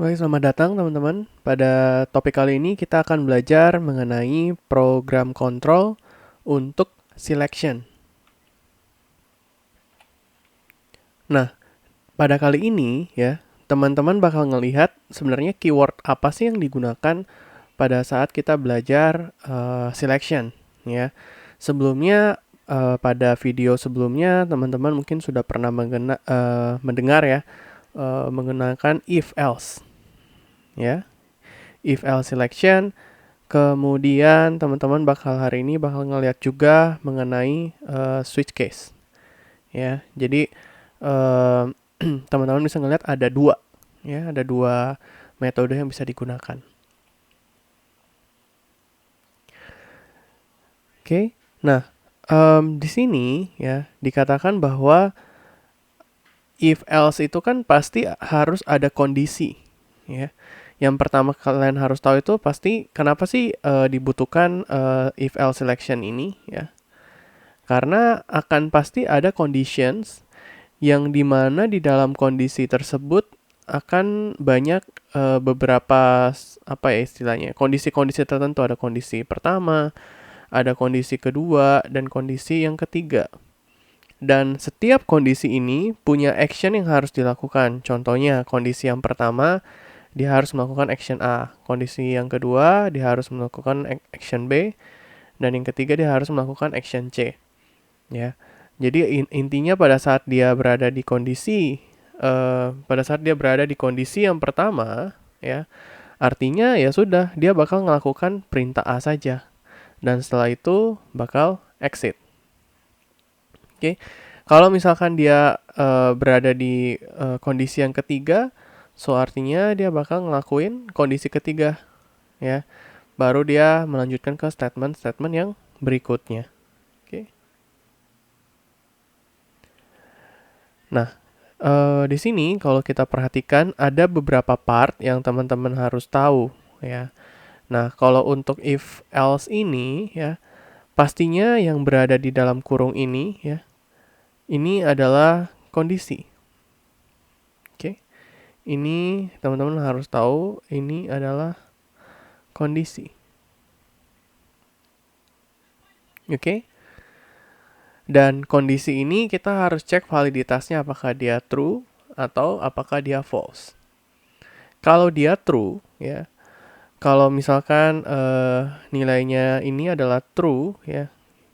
Baik, selamat datang teman-teman. Pada topik kali ini kita akan belajar mengenai program kontrol untuk selection. Nah, pada kali ini ya, teman-teman bakal ngelihat sebenarnya keyword apa sih yang digunakan pada saat kita belajar selection ya. Sebelumnya pada video sebelumnya teman-teman mungkin sudah pernah mendengar ya menggunakan if else ya. If else selection. Kemudian teman-teman hari ini bakal ngeliat juga mengenai switch case. Ya, jadi teman-teman bisa ngeliat ada dua metode yang bisa digunakan. Oke, nah di sini ya dikatakan bahwa if else itu kan pasti harus ada kondisi, ya. Yang pertama kalian harus tahu itu pasti kenapa sih dibutuhkan if else selection ini, ya. Karena akan pasti ada conditions yang dimana di dalam kondisi tersebut akan banyak beberapa apa ya istilahnya kondisi-kondisi tertentu. Ada kondisi pertama, ada kondisi kedua, dan kondisi yang ketiga. Dan setiap kondisi ini punya action yang harus dilakukan. Contohnya kondisi yang pertama dia harus melakukan action A, kondisi yang kedua dia harus melakukan action B, dan yang ketiga dia harus melakukan action C. Ya, jadi intinya pada saat dia berada di kondisi yang pertama, ya, artinya ya sudah dia bakal melakukan perintah A saja, dan setelah itu bakal exit. Oke, kalau misalkan dia berada di kondisi yang ketiga, so artinya dia bakal ngelakuin kondisi ketiga, ya, baru dia melanjutkan ke statement-statement yang berikutnya. Oke. Nah, di sini kalau kita perhatikan ada beberapa part yang teman-teman harus tahu, ya. Nah, kalau untuk if else ini, ya, pastinya yang berada di dalam kurung ini, ya, ini adalah kondisi. Oke. Ini teman-teman harus tahu ini adalah kondisi. Oke. Dan kondisi ini kita harus cek validitasnya apakah dia true atau apakah dia false. Kalau dia true, ya. Kalau misalkan nilainya ini adalah true, ya.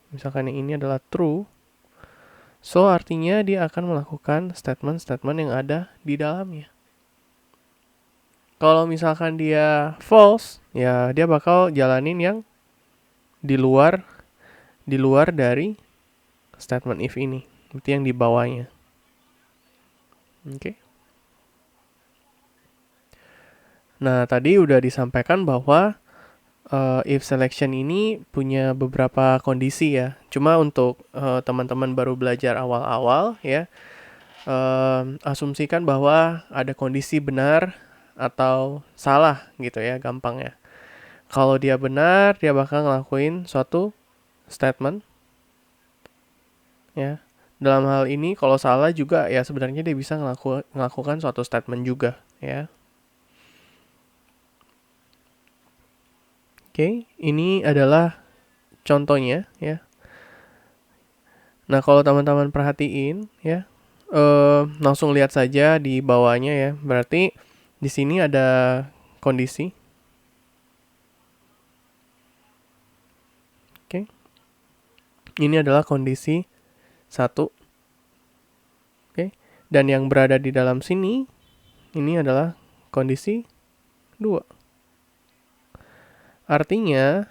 Misalkan yang ini adalah true, so artinya dia akan melakukan statement-statement yang ada di dalamnya. Kalau misalkan dia false, ya dia bakal jalanin yang di luar dari statement if ini, itu yang di bawahnya. Oke. Nah, tadi udah disampaikan bahwa if selection ini punya beberapa kondisi ya. Cuma untuk teman-teman baru belajar awal-awal ya, asumsikan bahwa ada kondisi benar atau salah gitu ya, gampangnya. Kalau dia benar, dia bakal ngelakuin suatu statement, ya. Dalam hal ini kalau salah juga ya sebenarnya dia bisa melakukan suatu statement juga, ya. Oke, ini adalah contohnya ya. Nah, kalau teman-teman perhatiin ya, langsung lihat saja di bawahnya ya. Berarti di sini ada kondisi. Oke. Ini adalah kondisi 1. Oke. Dan yang berada di dalam sini ini adalah kondisi 2. Artinya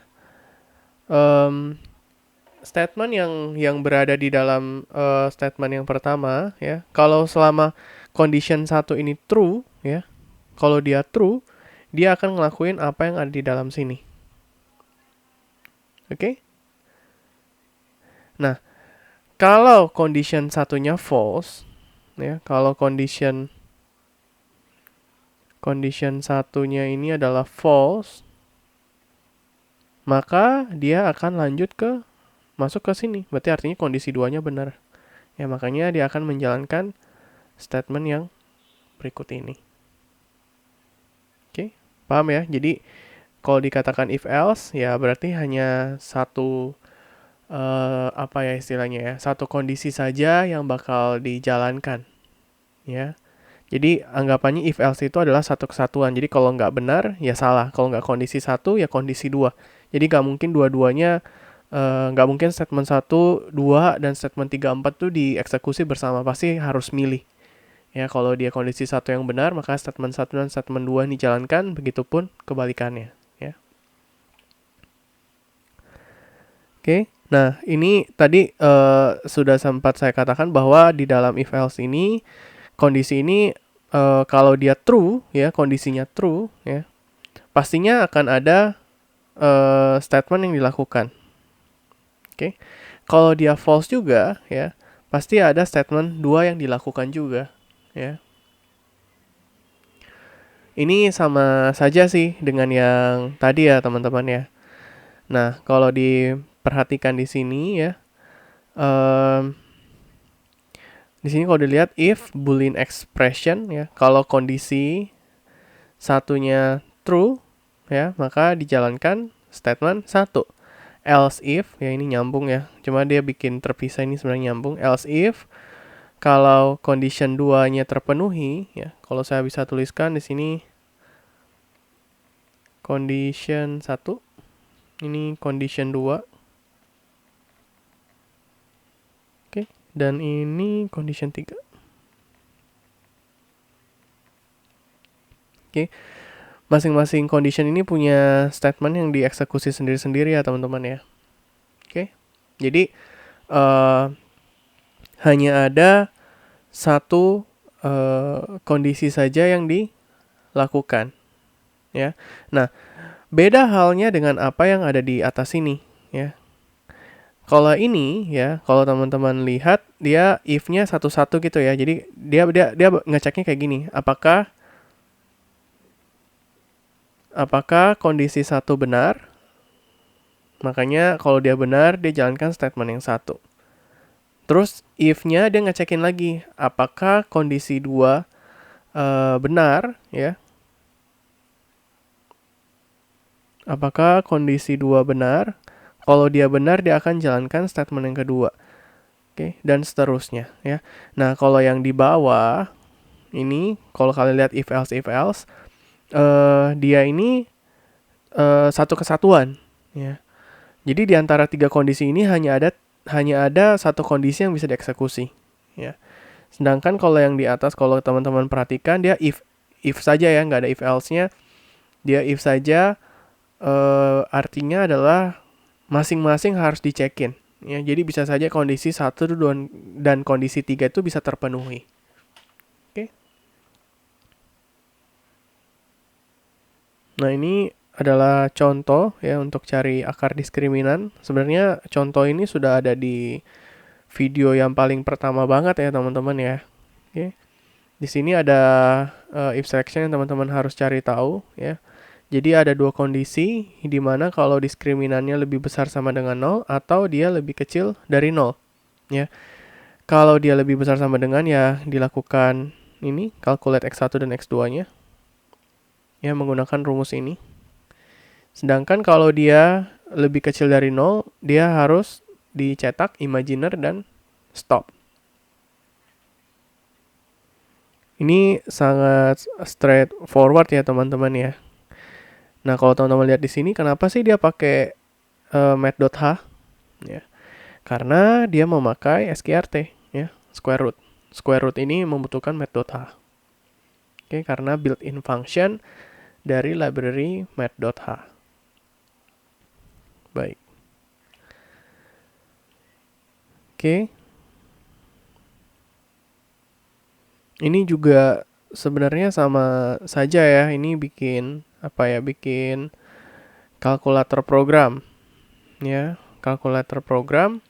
statement yang berada di dalam statement yang pertama ya, kalau selama condition 1 ini true ya, kalau dia true, dia akan ngelakuin apa yang ada di dalam sini. Oke? Nah, kalau condition satunya false ya, kalau condition satunya ini adalah false, maka dia akan lanjut masuk ke sini. Berarti artinya kondisi 2-nya benar. Ya, makanya dia akan menjalankan statement yang berikut ini. Paham ya? Jadi kalau dikatakan if else ya berarti hanya satu apa ya istilahnya ya, satu kondisi saja yang bakal dijalankan ya. Jadi anggapannya if else itu adalah satu kesatuan. Jadi kalau nggak benar ya salah. Kalau nggak kondisi satu ya kondisi dua. Jadi nggak mungkin dua-duanya nggak mungkin statement 1, 2, dan statement 3, 4 tuh dieksekusi bersama. Pasti harus milih. Ya kalau dia kondisi satu yang benar maka statement 1 dan statement 2 dijalankan. Begitupun kebalikannya. Ya. Oke. Nah ini tadi sudah sempat saya katakan bahwa di dalam if else ini kondisi ini kalau dia true ya, kondisinya true ya, pastinya akan ada statement yang dilakukan. Oke. Kalau dia false juga ya, pasti ada statement 2 yang dilakukan juga ya. Ini sama saja sih dengan yang tadi ya, teman-teman ya. Nah, kalau diperhatikan di sini ya, di sini kalau dilihat if boolean expression ya, kalau kondisi satunya true ya, maka dijalankan statement 1. Else if, ya ini nyambung ya, cuma dia bikin terpisah, ini sebenarnya nyambung. Else if kalau condition 2-nya terpenuhi ya, kalau saya bisa tuliskan di sini condition 1, ini condition 2. Oke, dan ini condition 3. Oke. Masing-masing condition ini punya statement yang dieksekusi sendiri-sendiri ya, teman-teman ya. Oke. Jadi hanya ada satu kondisi saja yang dilakukan ya. Nah, beda halnya dengan apa yang ada di atas ini ya. Kalau ini ya, kalau teman-teman lihat dia if-nya satu-satu gitu ya. Jadi dia ngeceknya kayak gini, apakah kondisi 1 benar? Makanya kalau dia benar, dia jalankan statement yang 1. Terus if-nya dia ngecekin lagi, apakah kondisi 2 benar ya? Apakah kondisi 2 benar? Kalau dia benar, dia akan jalankan statement yang kedua. Oke, dan seterusnya ya. Nah, kalau yang di bawah ini, kalau kalian lihat if else, dia ini satu kesatuan ya. Jadi di antara 3 kondisi ini hanya ada satu kondisi yang bisa dieksekusi ya. Sedangkan kalau yang di atas, kalau teman-teman perhatikan, dia if saja ya, nggak ada if else-nya. Dia if saja, artinya adalah masing-masing harus dicekin ya. Jadi bisa saja kondisi 1 dan kondisi 3 itu bisa terpenuhi. Oke. Nah, ini adalah contoh ya untuk cari akar diskriminan. Sebenarnya contoh ini sudah ada di video yang paling pertama banget ya, teman-teman ya. Oke. Di sini ada if selection yang teman-teman harus cari tahu ya. Jadi ada 2 kondisi di mana kalau diskriminannya lebih besar sama dengan 0 atau dia lebih kecil dari 0 ya. Kalau dia lebih besar sama dengan ya dilakukan ini calculate x1 dan x2-nya ya menggunakan rumus ini. Sedangkan kalau dia lebih kecil dari 0, dia harus dicetak imaginer dan stop. Ini sangat straightforward ya, teman-teman ya. Nah, kalau teman-teman lihat di sini, kenapa sih dia pakai math.h? Ya. Karena dia memakai sqrt, ya, square root. Square root ini membutuhkan math.h. Oke, karena built-in function dari library math.h. Baik. Oke. Ini juga sebenarnya sama saja ya. Ini bikin bikin kalkulator program. Ya, kalkulator program.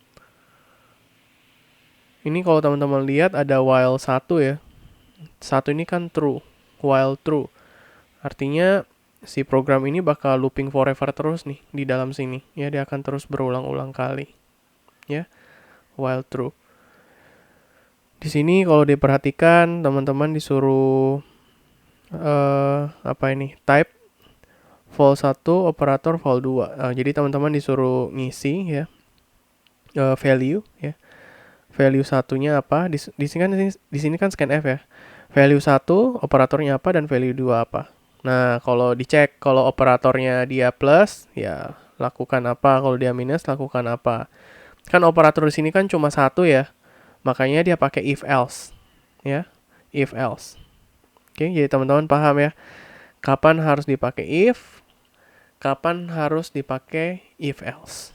Ini kalau teman-teman lihat ada while 1 ya. 1 ini kan true, while true. Artinya si program ini bakal looping forever terus nih di dalam sini. Ya, dia akan terus berulang-ulang kali. Ya, while true. Di sini kalau diperhatikan teman-teman disuruh type vol 1, operator vol 2. Jadi teman-teman disuruh ngisi ya value ya. Value satunya apa? Di sini kan scanf ya. Value 1 operatornya apa dan value 2 apa. Nah, kalau dicek kalau operatornya dia plus, ya lakukan apa, kalau dia minus lakukan apa. Kan operator di sini kan cuma satu ya. Makanya dia pakai if else ya. If else. Oke, jadi teman-teman paham ya. Kapan harus dipakai if, kapan harus dipakai if else.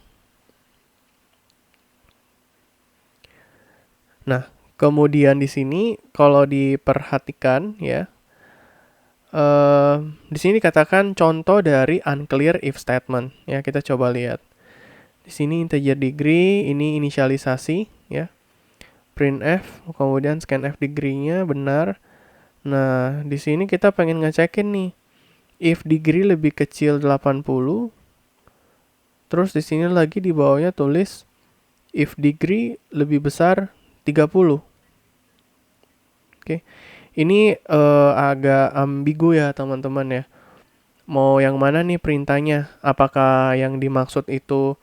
Nah, kemudian di sini kalau diperhatikan ya, di sini dikatakan contoh dari unclear if statement ya. Kita coba lihat. Di sini integer degree, ini inisialisasi ya. Printf, kemudian scanf degree-nya benar. Nah, di sini kita pengen ngecekin nih. If degree lebih kecil 80, terus di sini lagi di bawahnya tulis if degree lebih besar 30. Oke. Ini agak ambigu ya, teman-teman ya. Mau yang mana nih perintahnya? Apakah yang dimaksud itu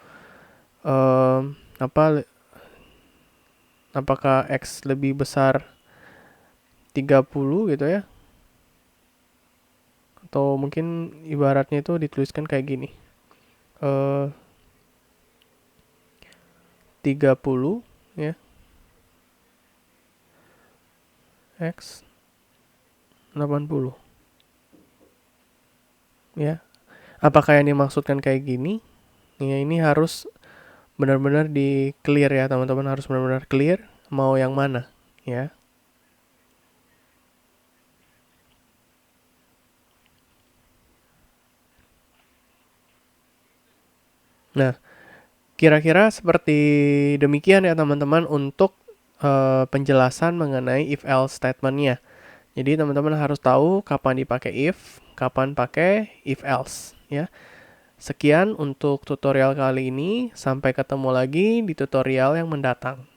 apakah X lebih besar 30 gitu ya? Atau mungkin ibaratnya itu dituliskan kayak gini. 30 ya. X 80. Ya. Apakah yang dimaksudkan kayak gini? Ya, ini harus benar-benar di clear ya, teman-teman, harus benar-benar clear mau yang mana ya. Nah, kira-kira seperti demikian ya, teman-teman, untuk penjelasan mengenai if else statementnya. Jadi teman-teman harus tahu kapan dipakai if, kapan pakai if else ya. Sekian untuk tutorial kali ini, sampai ketemu lagi di tutorial yang mendatang.